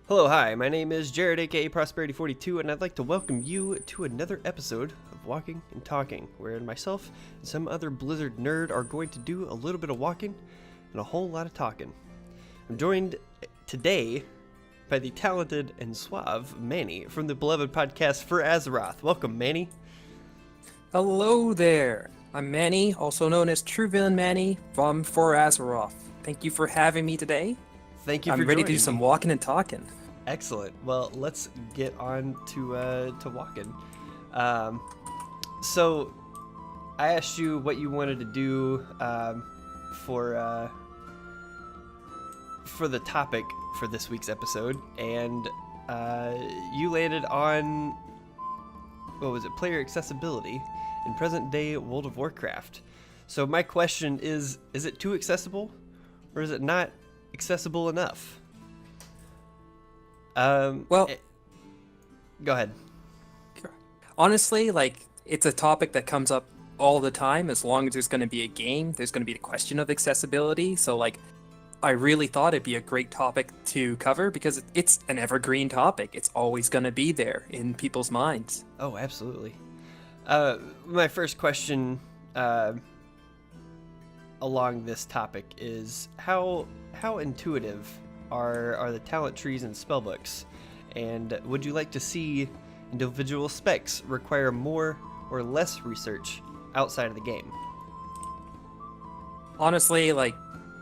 Hello, hi, my name is Jared, aka Prosperity42, and I'd like to welcome you to another episode of Walking and Talking, wherein myself and some other Blizzard nerd are going to do a little bit of walking and a whole lot of talking. I'm joined today by the talented and suave Manny from the beloved podcast For Azeroth. Welcome, Manny. Hello there. I'm Manny, also known as True Villain Manny from For Azeroth. Thank you for having me today. Thank you for I'm ready to joining do some me. walking and talking. Excellent. Well, let's get on to walking. So I asked you what you wanted to do for the topic for this week's episode, and you landed on what was it? Player accessibility in present-day World of Warcraft. So my question is it too accessible, or is it not accessible enough? Well, Go ahead. honestly, it's a topic that comes up all the time. As long as there's going to be a game, there's going to be the question of accessibility. So, I really thought it'd be a great topic to cover because it's an evergreen topic. It's always going to be there in people's minds. Oh, absolutely. My first question along this topic is how intuitive are the talent trees and spellbooks, and would you like to see individual specs require more or less research outside of the game? Honestly,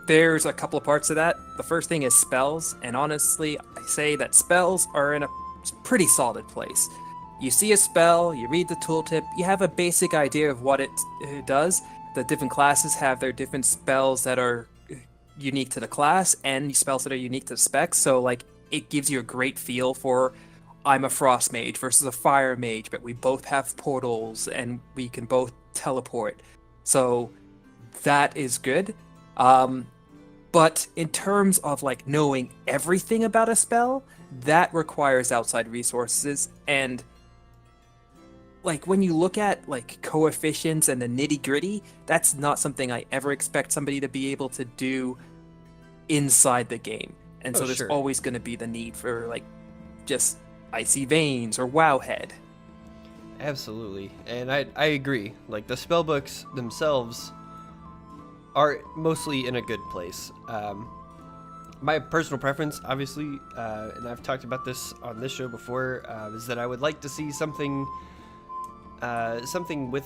there's a couple of parts of that. The first thing is spells, and honestly, I say that spells are in a pretty solid place. You see a spell, you read the tooltip, you have a basic idea of what it does. The different classes have their different spells that are unique to the class and spells that are unique to the specs. So, it gives you a great feel for I'm a frost mage versus a fire mage, but we both have portals and we can both teleport. So, that is good. But in terms of knowing everything about a spell, that requires outside resources. And when you look at coefficients and the nitty gritty, that's not something I ever expect somebody to be able to do inside the game. And so there's Sure. always going to be the need for just icy veins or wowhead. Absolutely, and I agree. The spellbooks themselves are mostly in a good place. My personal preference, obviously, and I've talked about this on this show before, is that I would like to see something with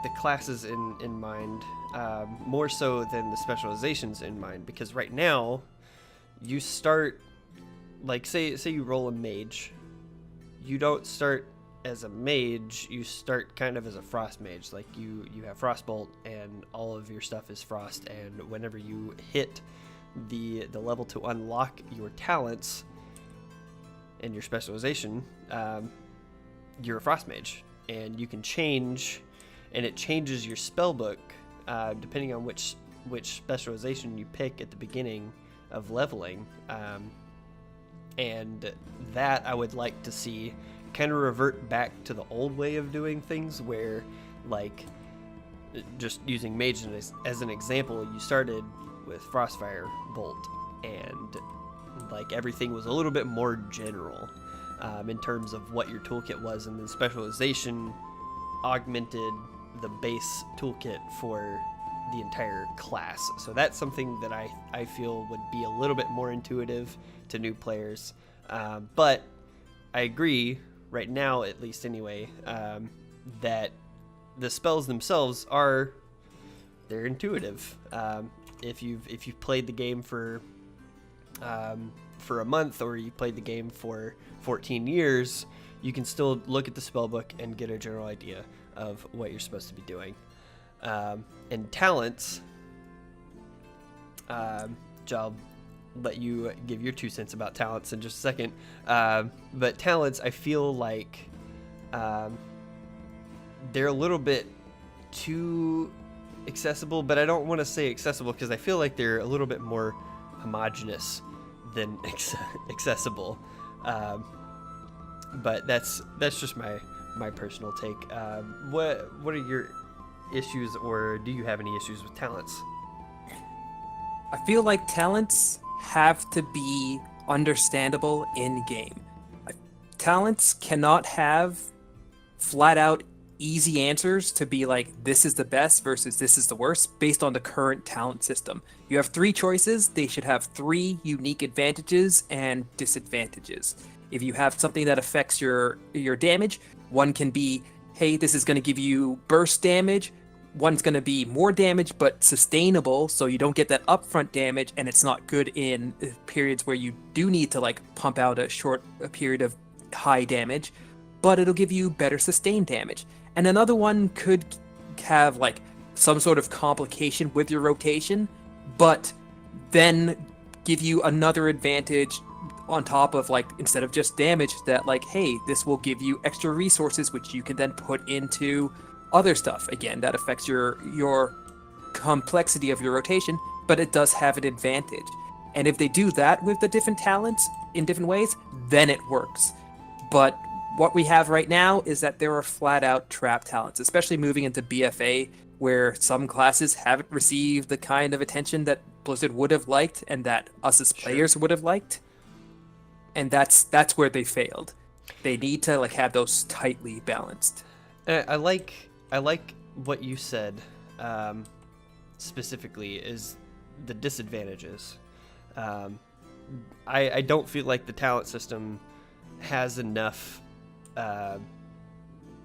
the classes in mind, more so than the specializations in mind. Because right now, you start say you roll a mage, you don't start as a mage, you start kind of as a frost mage. You have frostbolt and all of your stuff is frost, and whenever you hit the level to unlock your talents and your specialization, you're a frost mage, and you can change, and it changes your spell book depending on which specialization you pick at the beginning of leveling, and that I would like to see kind of revert back to the old way of doing things, where just using mage as an example, you started with Frostfire Bolt, and everything was a little bit more general in terms of what your toolkit was, and then specialization augmented the base toolkit for the entire class. So that's something that I feel would be a little bit more intuitive to new players, but I agree right now, at least anyway, that the spells themselves they're intuitive. If you've played the game for a month, or you played the game for 14 years, you can still look at the spellbook and get a general idea of what you're supposed to be doing. And talents, I'll let you give your 2 cents about talents in just a second. But talents, I feel they're a little bit too accessible, but I don't want to say accessible because I feel like they're a little bit more homogenous than accessible. But that's just my personal take. What are your issues, or do you have any issues with talents? I feel like talents have to be understandable in game. Talents cannot have flat out easy answers to be like this is the best versus this is the worst based on the current talent system. You have three choices, they should have three unique advantages and disadvantages. If you have something that affects your damage, one can be, hey, this is going to give you burst damage. One's going to be more damage but sustainable, so you don't get that upfront damage, and it's not good in periods where you do need to like pump out a period of high damage, but it'll give you better sustained damage. And another one could have like some sort of complication with your rotation, but then give you another advantage on top of, like, instead of just damage, that like, hey, this will give you extra resources which you can then put into other stuff. Again, that affects your complexity of your rotation, but it does have an advantage. And if they do that with the different talents in different ways, then it works. But what we have right now is that there are flat out trap talents, especially moving into BFA, where some classes haven't received the kind of attention that Blizzard would have liked and that us as players would have liked. And that's where they failed. They need to like have those tightly balanced. I like what you said specifically is the disadvantages. I don't feel like the talent system has enough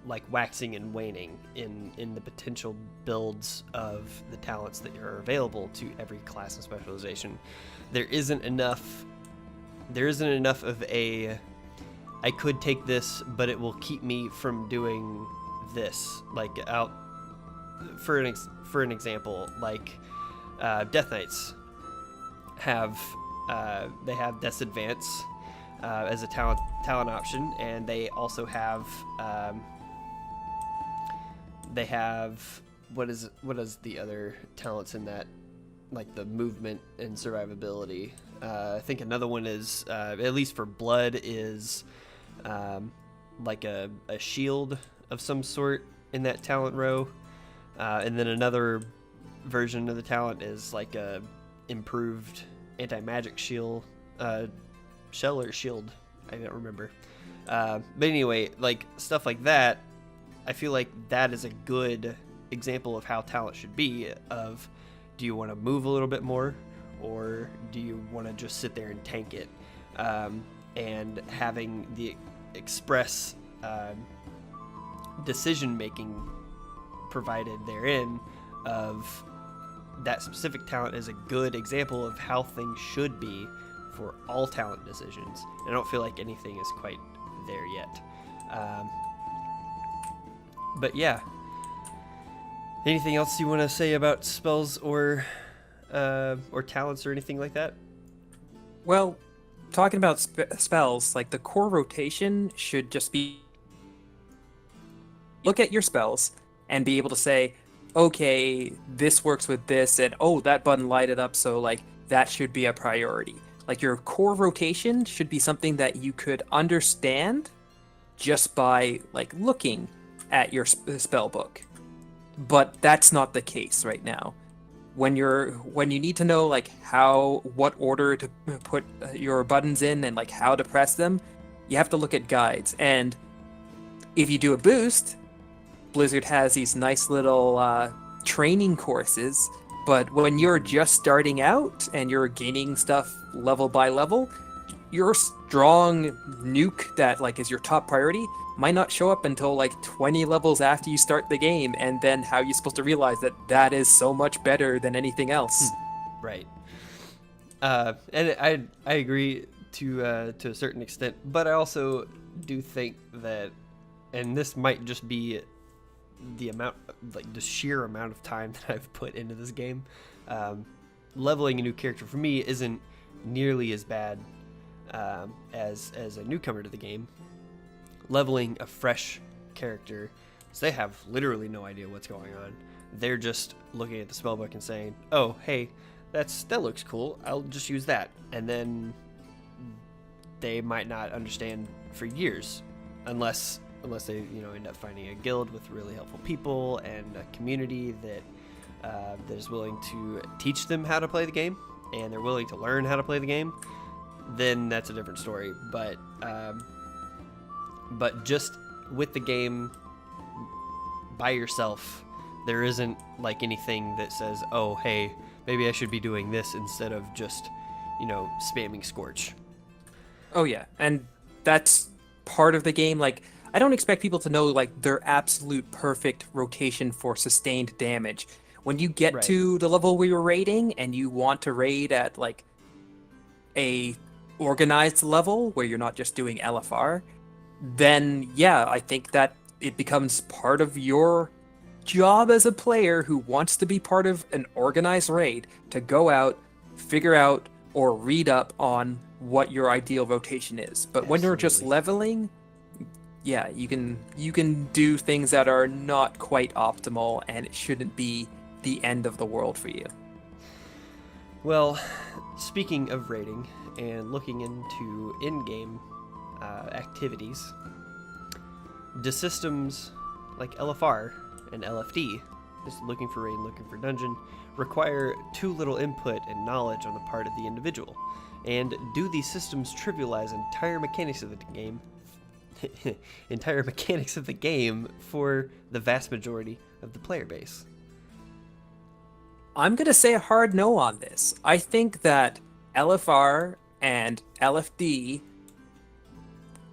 like waxing and waning in the potential builds of the talents that are available to every class and specialization. There isn't enough of a I could take this, but it will keep me from doing this. Like out for an example, like Death Knights have they have Death's Advance as a talent option, and they also have what is the other talents in that, like the movement and survivability. I think another one is at least for blood is like a shield of some sort in that talent row, and then another version of the talent is like a improved anti-magic shield, shell or shield, I don't remember. But anyway, like stuff like that, I feel like that is a good example of how talent should be. Of, do you want to move a little bit more, or do you want to just sit there and tank it? And having the express decision making provided therein of that specific talent is a good example of how things should be for all talent decisions. I don't feel like anything is quite there yet. But yeah, anything else you want to say about spells or talents or anything like that? Well, talking about spells, like the core rotation should just be look at your spells and be able to say, okay, this works with this, and oh, that button lighted up, so like that should be a priority. Like your core rotation should be something that you could understand just by like looking at your spell book. But that's not the case right now. When you need to know like what order to put your buttons in and like how to press them, you have to look at guides. And if you do a boost, Blizzard has these nice little training courses, but when you're just starting out and you're gaining stuff level by level, your strong nuke that like is your top priority might not show up until like 20 levels after you start the game, and then how are you supposed to realize that is so much better than anything else? Right. And I agree to a certain extent, but I also do think that, and this might just be the amount, like the sheer amount of time that I've put into this game, leveling a new character for me isn't nearly as bad as a newcomer to the game. Leveling a fresh character, so they have literally no idea what's going on. They're just looking at the spellbook and saying, "Oh, hey, that looks cool. I'll just use that." And then they might not understand for years, unless they end up finding a guild with really helpful people and a community that is willing to teach them how to play the game, and they're willing to learn how to play the game. then that's a different story. But just with the game by yourself, there isn't like anything that says, oh, hey, maybe I should be doing this instead of just, spamming Scorch. Oh yeah, and that's part of the game. Like, I don't expect people to know like their absolute perfect rotation for sustained damage. When you get Right. to the level we were raiding and you want to raid at like a organized level where you're not just doing LFR, then yeah, I think that it becomes part of your job as a player who wants to be part of an organized raid to go out, figure out, or read up on what your ideal rotation is. But when you're just Absolutely. leveling, yeah, you can do things that are not quite optimal, and it shouldn't be the end of the world for you. Well, speaking of rating and looking into in-game activities, do systems like LFR and LFD, just looking for raid and looking for dungeon, require too little input and knowledge on the part of the individual? And do these systems trivialize entire mechanics of the game for the vast majority of the player base? I'm gonna say a hard no on this. I think that LFR and LFD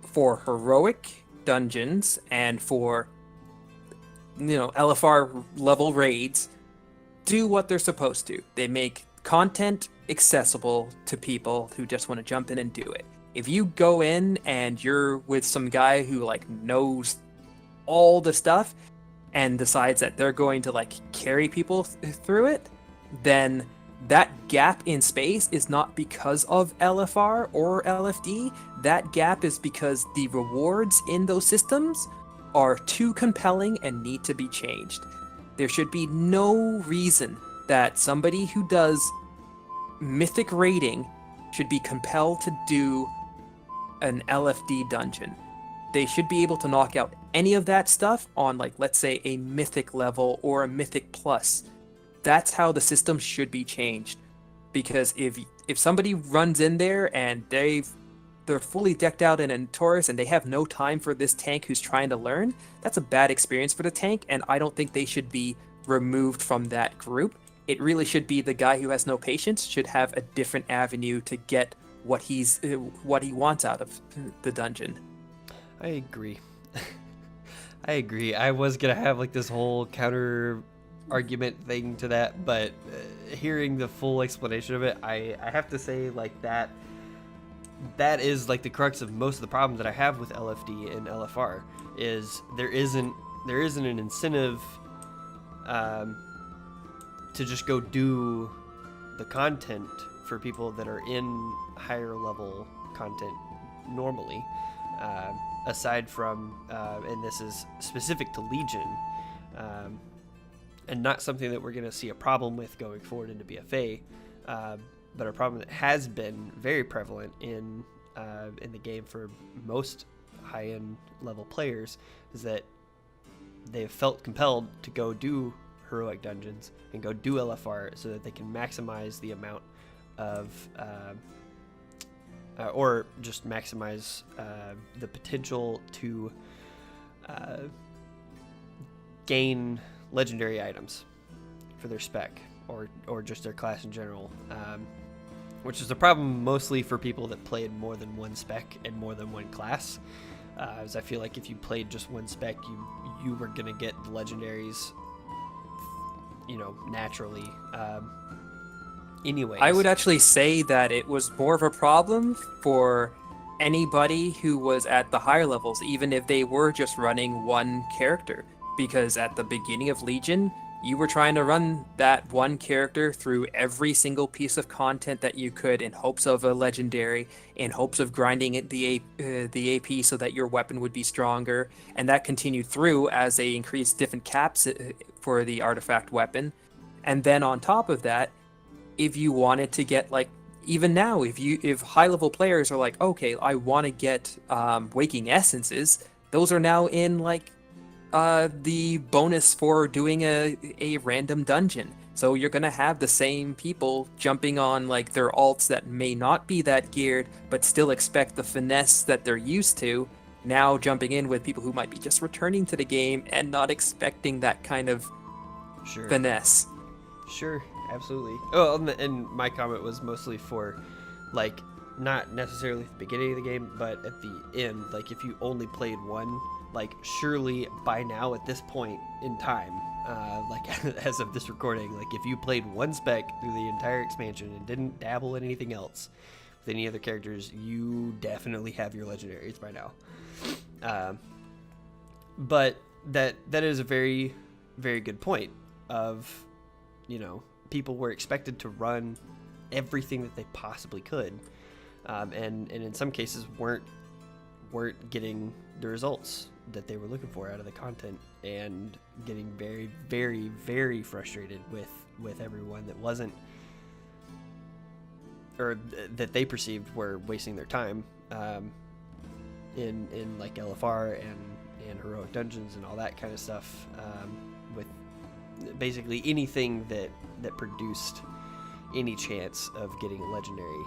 for heroic dungeons and for LFR level raids do what they're supposed to. They make content accessible to people who just want to jump in and do it. If you go in and you're with some guy who like knows all the stuff and decides that they're going to like carry people through it, then that gap in space is not because of LFR or LFD. That gap is because the rewards in those systems are too compelling and need to be changed. There should be no reason that somebody who does mythic raiding should be compelled to do an LFD dungeon. They should be able to knock out any of that stuff on, like, let's say a mythic level or a mythic plus. That's how the system should be changed. Because if somebody runs in there and they're fully decked out in a Taurus and they have no time for this tank who's trying to learn, that's a bad experience for the tank, and I don't think they should be removed from that group. It really should be the guy who has no patience should have a different avenue to get what he wants out of the dungeon. I agree. I agree. I was gonna have like this whole counter argument thing to that, but hearing the full explanation of it, I have to say like that is like the crux of most of the problem that I have with LFD and LFR is there isn't an incentive to just go do the content for people that are in higher level content normally, aside from and this is specific to Legion, and not something that we're going to see a problem with going forward into BFA, but a problem that has been very prevalent in the game for most high-end level players is that they've felt compelled to go do heroic dungeons and go do LFR so that they can maximize the amount of or just maximize the potential to gain legendary items for their spec or just their class in general, which is a problem mostly for people that played more than one spec and more than one class, as I feel like if you played just one spec, you were gonna get the legendaries naturally. Anyways, I would actually say that it was more of a problem for anybody who was at the higher levels, even if they were just running one character. Because at the beginning of Legion, you were trying to run that one character through every single piece of content that you could in hopes of a legendary, in hopes of grinding the AP so that your weapon would be stronger. And that continued through as they increased different caps for the artifact weapon. And then on top of that, if you wanted to get, like, even now, if high level players are like, okay, I want to get waking essences, those are now in like the bonus for doing a random dungeon. So you're gonna have the same people jumping on like their alts that may not be that geared, but still expect the finesse that they're used to. Now jumping in with people who might be just returning to the game and not expecting that kind of Sure. finesse. Sure, absolutely. Oh, and my comment was mostly for, like, not necessarily at the beginning of the game, but at the end. Like, if you only played one, like, surely by now at this point in time, like, as of this recording, like, if you played one spec through the entire expansion and didn't dabble in anything else with any other characters, you definitely have your legendaries by now. But that is a very, very good point of, you know, people were expected to run everything that they possibly could, and in some cases weren't getting the results that they were looking for out of the content, and getting very, very, very frustrated with everyone that wasn't, or that they perceived were wasting their time in like LFR and heroic dungeons and all that kind of stuff, with basically anything that produced any chance of getting a legendary.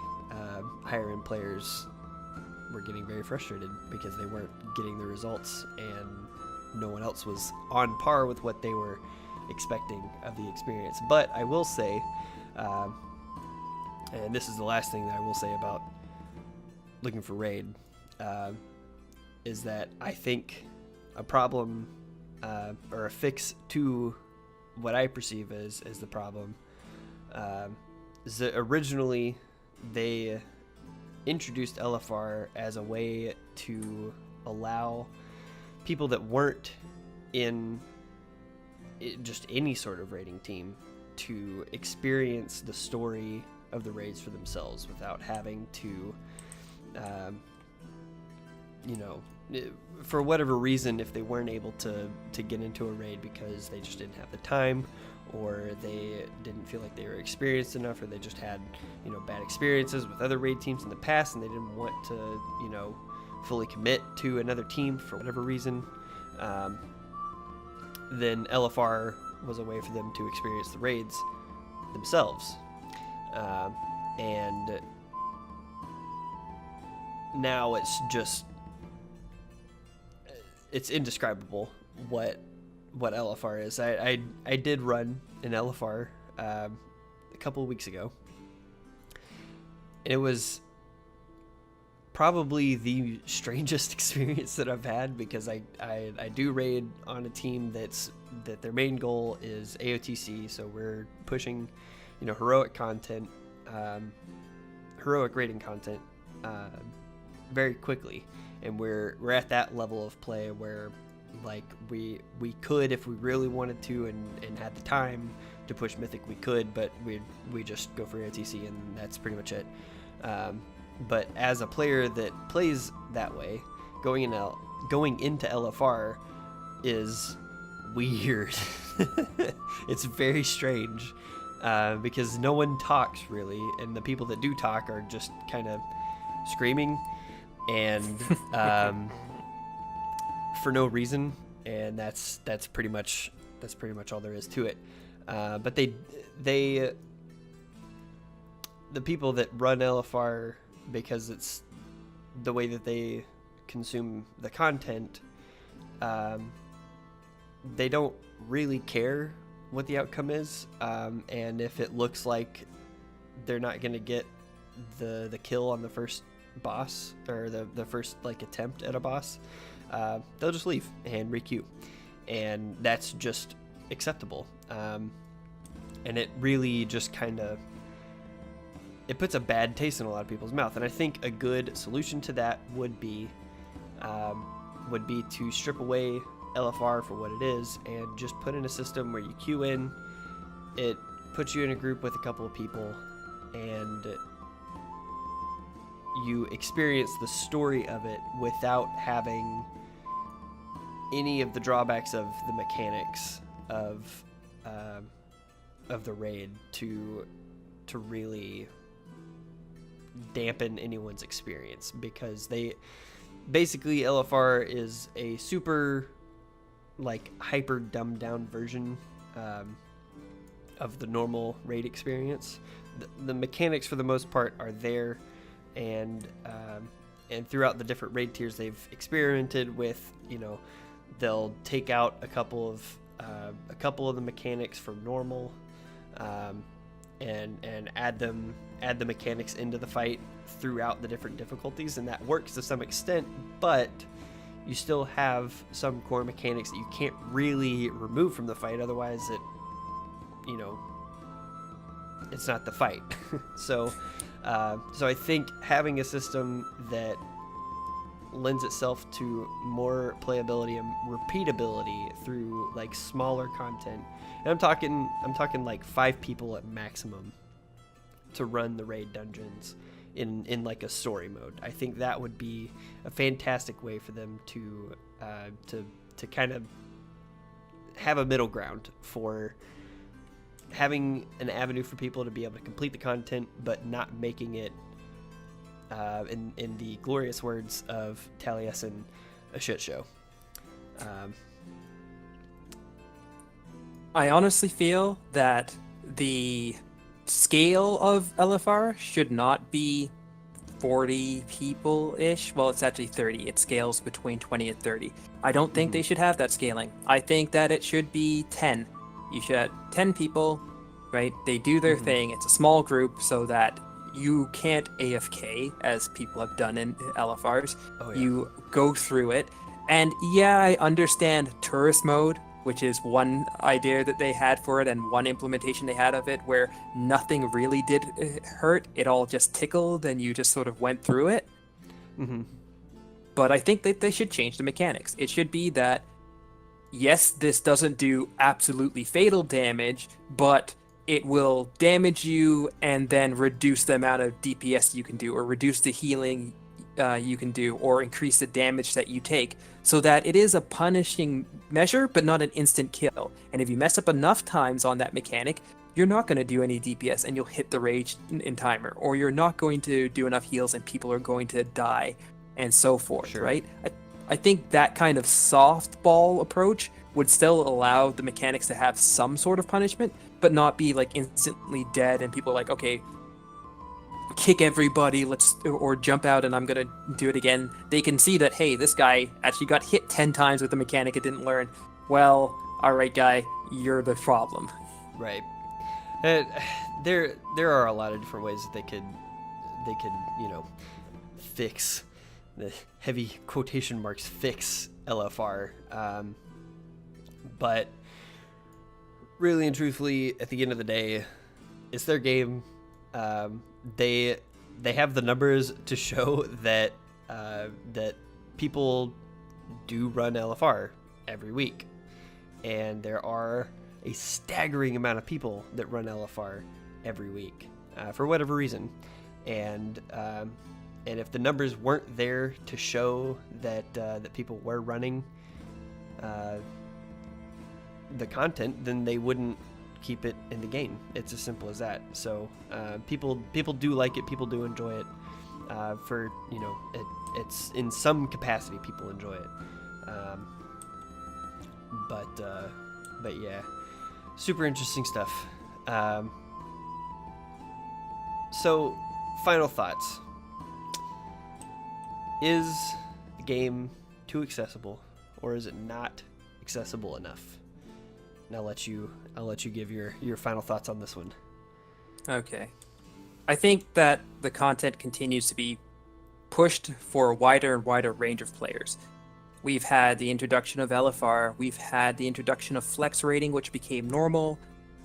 Higher end players were getting very frustrated because they weren't getting the results, and no one else was on par with what they were expecting of the experience. But I will say, and this is the last thing that I will say about looking for raid, is that I think a problem, or a fix to what I perceive as the problem, is that originally they introduced LFR as a way to allow people that weren't in just any sort of raiding team to experience the story of the raids for themselves without having to, you know, for whatever reason, if they weren't able to get into a raid because they just didn't have the time, or they didn't feel like they were experienced enough, or they just had, you know, bad experiences with other raid teams in the past and they didn't want to, you know, fully commit to another team for whatever reason, then LFR was a way for them to experience the raids themselves. And now it's indescribable what LFR is. I did run an LFR a couple of weeks ago. It was probably the strangest experience that I've had, because I do raid on a team that their main goal is AOTC, so we're pushing, you know, heroic content, heroic raiding content, very quickly, and we're at that level of play where, like, we could, if we really wanted to and had the time to push mythic, we could, but we just go for AOTC and that's pretty much it. But as a player that plays that way, going into LFR is weird. It's very strange, because no one talks really, and the people that do talk are just kind of screaming and for no reason, and that's pretty much all there is to it. But the people that run LFR, because it's the way that they consume the content, they don't really care what the outcome is, and if it looks like they're not going to get the kill on the first boss, or the first like attempt at a boss, they'll just leave and requeue, and that's just acceptable. And it really just kind of, it puts a bad taste in a lot of people's mouth. And I think a good solution to that would be to strip away LFR for what it is and just put in a system where you queue in, it puts you in a group with a couple of people, and you experience the story of it without having any of the drawbacks of the mechanics of the raid to really dampen anyone's experience, because they basically, LFR is a super like hyper dumbed down version of the normal raid experience. The mechanics for the most part are there, and throughout the different raid tiers they've experimented with, they'll take out a couple of the mechanics from normal, and add the mechanics into the fight throughout the different difficulties, and that works to some extent, but you still have some core mechanics that you can't really remove from the fight, otherwise it's not the fight. So I think having a system that lends itself to more playability and repeatability through like smaller content, and I'm talking like 5 people at maximum to run the raid dungeons in like a story mode. I think that would be a fantastic way for them to kind of have a middle ground for having an avenue for people to be able to complete the content, but not making it, in the glorious words of Taliesin, a shit show. I honestly feel that the scale of LFR should not be 40 people-ish. Well, it's actually 30. It scales between 20 and 30. I don't think they should have that scaling. I think that it should be 10. You should have 10 people, right? They do their thing. It's a small group so that you can't AFK, as people have done in LFRs. Oh, yeah. You go through it. And yeah, I understand tourist mode, which is one idea that they had for it and one implementation they had of it where nothing really did hurt. It all just tickled and you just sort of went through it. But I think that they should change the mechanics. It should be that, yes, this doesn't do absolutely fatal damage, but it will damage you and then reduce the amount of DPS you can do, or reduce the healing you can do, or increase the damage that you take, so that it is a punishing measure, but not an instant kill. And if you mess up enough times on that mechanic, you're not going to do any DPS and you'll hit the rage in timer, or you're not going to do enough heals and people are going to die, and so forth, right? I think that kind of softball approach would still allow the mechanics to have some sort of punishment, but not be like instantly dead and people are like, okay, kick everybody, or jump out and I'm gonna do it again. They can see that, hey, this guy actually got hit 10 times with the mechanic and didn't learn. Well, alright guy, you're the problem. Right. There are a lot of different ways that they could fix, the heavy quotation marks, fix LFR. But really and truthfully, at the end of the day, it's their game. They have the numbers to show that that people do run LFR every week, and there are a staggering amount of people that run LFR every week for whatever reason, and if the numbers weren't there to show that that people were running the content, then they wouldn't keep it in the game. It's as simple as that. So people do like it, people do enjoy it, for it's in some capacity people enjoy it, but yeah, super interesting stuff. So final thoughts: is the game too accessible, or is it not accessible enough? And I'll let you give your final thoughts on this one. Okay. I think that the content continues to be pushed for a wider and wider range of players. We've had the introduction of LFR, we've had the introduction of flex rating, which became normal,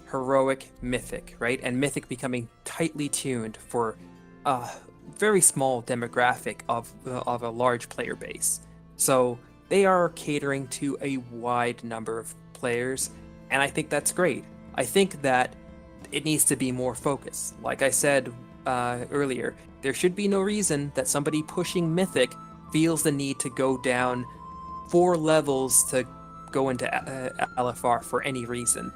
heroic, mythic, right? And mythic becoming tightly tuned for a very small demographic of a large player base. So they are catering to a wide number of players, and I think that's great. I think that it needs to be more focused. Like I said earlier, there should be no reason that somebody pushing Mythic feels the need to go down 4 levels to go into LFR for any reason.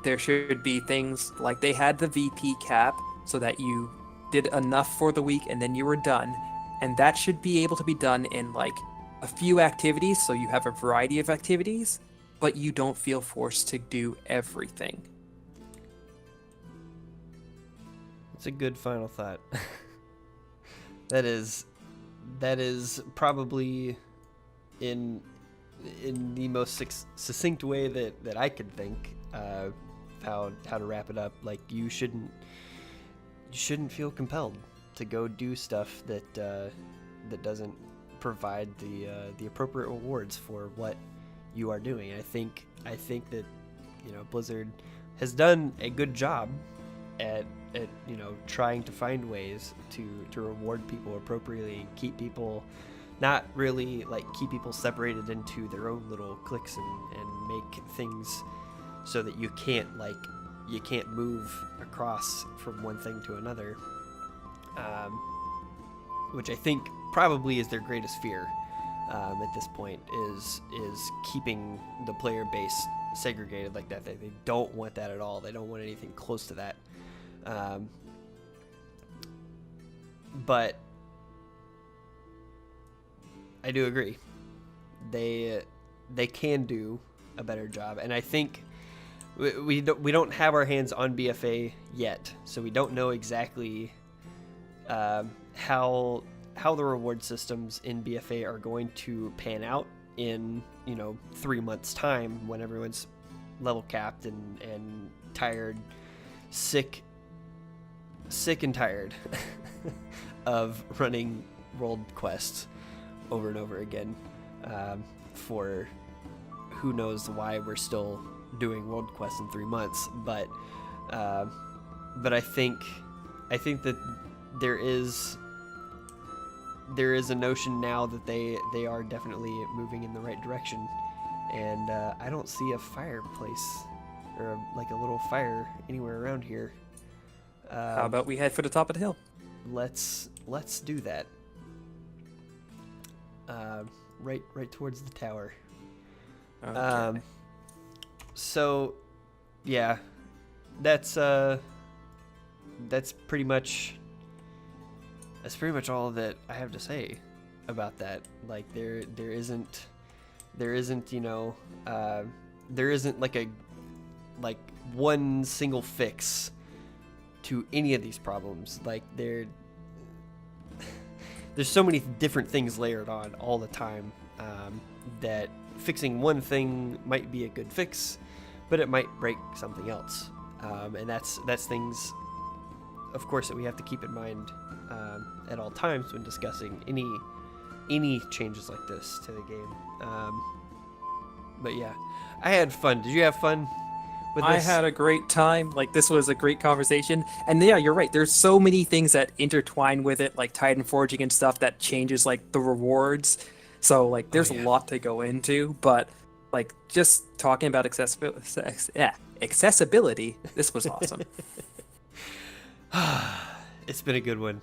There should be things like they had the VP cap so that you did enough for the week and then you were done. And that should be able to be done in like a few activities, so you have a variety of activities, but you don't feel forced to do everything. It's a good final thought. That is probably in the most succinct way that I could think how to wrap it up. Like, you shouldn't feel compelled to go do stuff that doesn't provide the appropriate rewards for what you are doing. I think that, you know, Blizzard has done a good job at you know, trying to find ways to reward people appropriately and keep people not really like keep people separated into their own little cliques and make things so that you can't move across from one thing to another, which I think probably is their greatest fear at this point, is keeping the player base segregated like that. They don't want that at all. They don't want anything close to that. But I do agree. They can do a better job, and I think we don't have our hands on BFA yet, so we don't know exactly how the reward systems in BFA are going to pan out in, you know, 3 months' time, when everyone's level capped and tired, sick and tired of running world quests over and over again, for who knows why we're still doing world quests in 3 months. But I think that there is a notion now that they are definitely moving in the right direction, and I don't see a fireplace or like a little fire anywhere around here. How about we head for the top of the hill? Let's do that. Right towards the tower. Okay. So yeah, that's pretty much all that I have to say about that. Like, there isn't, you know, there isn't like one single fix to any of these problems. Like, there's so many different things layered on all the time, that fixing one thing might be a good fix, but it might break something else. And that's things, of course, that we have to keep in mind at all times when discussing any changes like this to the game. But yeah, I had fun. Did you have fun with this? I had a great time. Like, this was a great conversation. And yeah, you're right. There's so many things that intertwine with it, like Titan forging and stuff that changes like the rewards. So like, there's a lot to go into. But like, just talking about accessibility, this was awesome. It's been a good one.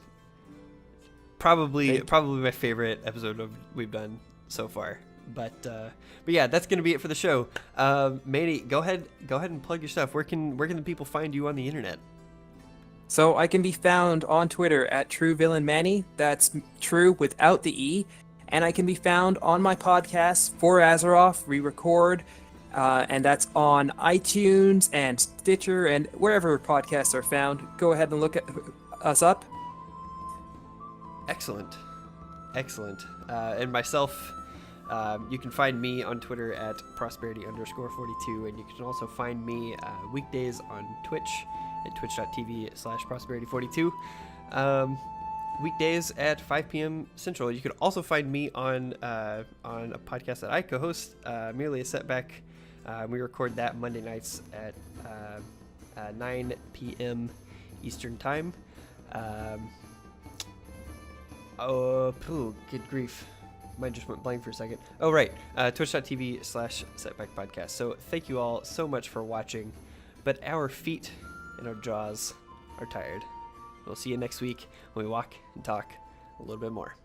Probably my favorite episode we've done so far. But yeah, that's gonna be it for the show. Manny, go ahead and plug your stuff. Where can the people find you on the internet? So I can be found on Twitter at TrueVillainManny. That's true without the E. And I can be found on my podcast, For Azeroth, re-record. And that's on iTunes and Stitcher and wherever podcasts are found. Go ahead and look at us up. Excellent. And myself, you can find me on Twitter at prosperity_42, and you can also find me weekdays on Twitch at twitch.tv/prosperity42. Weekdays at 5 p.m. Central. You can also find me on a podcast that I co-host, Merely a Setback. We record that Monday nights at 9 p.m. Eastern Time. Good grief. Mine just went blank for a second. Oh, right. Twitch.tv/Setback Podcast. So thank you all so much for watching, but our feet and our jaws are tired. We'll see you next week when we walk and talk a little bit more.